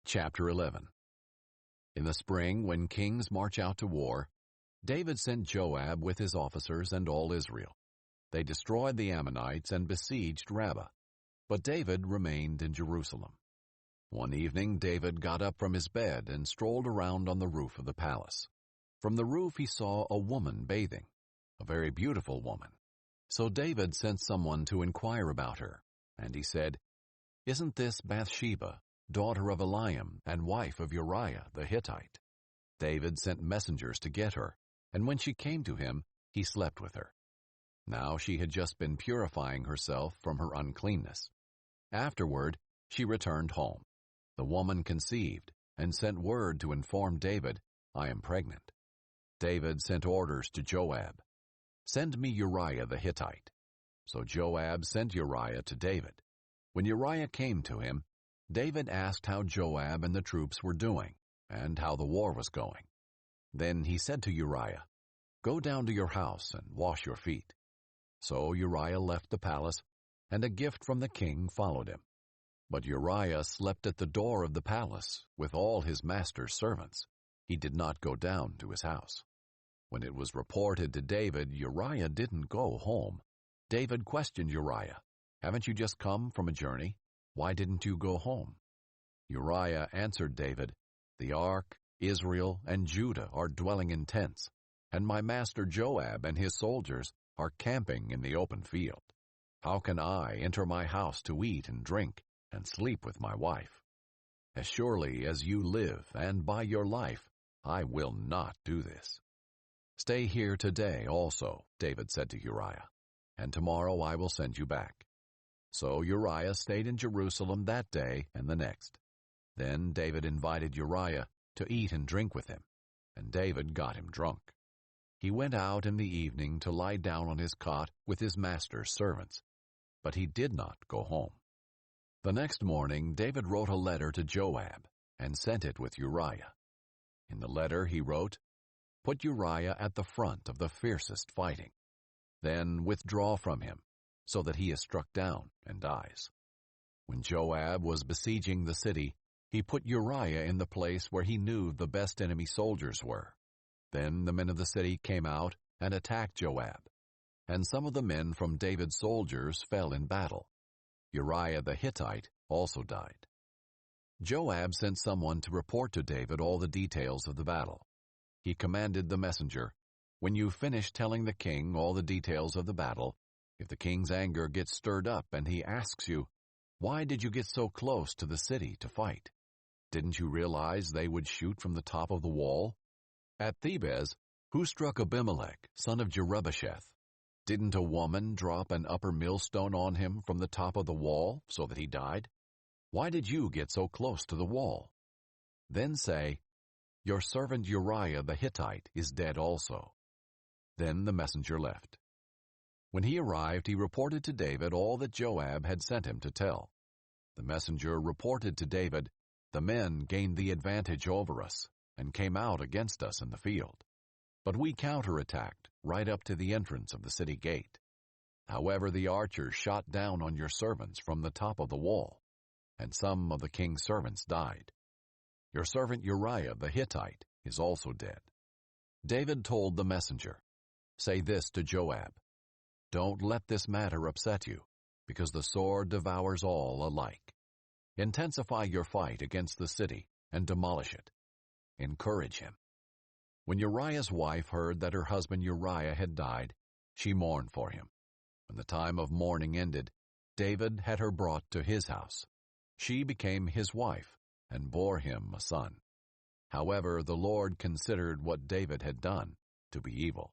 Chapter 11. In the spring, when kings march out to war, David sent Joab with his officers and all Israel. They destroyed the Ammonites and besieged Rabbah, but David remained in Jerusalem. One evening David got up from his bed and strolled around on the roof of the palace. From the roof he saw a woman bathing, a very beautiful woman. So David sent someone to inquire about her, and he said, "Isn't this Bathsheba, daughter of Eliam and wife of Uriah the Hittite?" David sent messengers to get her, and when she came to him, he slept with her. Now she had just been purifying herself from her uncleanness. Afterward, she returned home. The woman conceived and sent word to inform David, "I am pregnant." David sent orders to Joab, "Send me Uriah the Hittite." So Joab sent Uriah to David. When Uriah came to him, David asked how Joab and the troops were doing, and how the war was going. Then he said to Uriah, "Go down to your house and wash your feet." So Uriah left the palace, and a gift from the king followed him. But Uriah slept at the door of the palace with all his master's servants. He did not go down to his house. When it was reported to David, Uriah didn't go home. David questioned Uriah, "Haven't you just come from a journey? Why didn't you go home?" Uriah answered David, "The ark, Israel, and Judah are dwelling in tents, and my master Joab and his soldiers are camping in the open field. How can I enter my house to eat and drink and sleep with my wife? As surely as you live and by your life, I will not do this." "Stay here today also," David said to Uriah, "and tomorrow I will send you back." So Uriah stayed in Jerusalem that day and the next. Then David invited Uriah to eat and drink with him, and David got him drunk. He went out in the evening to lie down on his cot with his master's servants, but he did not go home. The next morning David wrote a letter to Joab and sent it with Uriah. In the letter he wrote, "Put Uriah at the front of the fiercest fighting. Then withdraw from him, so that he is struck down and dies." When Joab was besieging the city, he put Uriah in the place where he knew the best enemy soldiers were. Then the men of the city came out and attacked Joab, and some of the men from David's soldiers fell in battle. Uriah the Hittite also died. Joab sent someone to report to David all the details of the battle. He commanded the messenger, "When you finish telling the king all the details of the battle, if the king's anger gets stirred up and he asks you, 'Why did you get so close to the city to fight? Didn't you realize they would shoot from the top of the wall? At Thebez, who struck Abimelech, son of Jerubbesheth? Didn't a woman drop an upper millstone on him from the top of the wall so that he died? Why did you get so close to the wall?' Then say, 'Your servant Uriah the Hittite is dead also.'" Then the messenger left. When he arrived, he reported to David all that Joab had sent him to tell. The messenger reported to David, "The men gained the advantage over us and came out against us in the field. But we counterattacked right up to the entrance of the city gate. However, the archers shot down on your servants from the top of the wall, and some of the king's servants died. Your servant Uriah the Hittite is also dead." David told the messenger, "Say this to Joab, 'Don't let this matter upset you, because the sword devours all alike. Intensify your fight against the city and demolish it. Encourage him.'" When Uriah's wife heard that her husband Uriah had died, she mourned for him. When the time of mourning ended, David had her brought to his house. She became his wife and bore him a son. However, the Lord considered what David had done to be evil.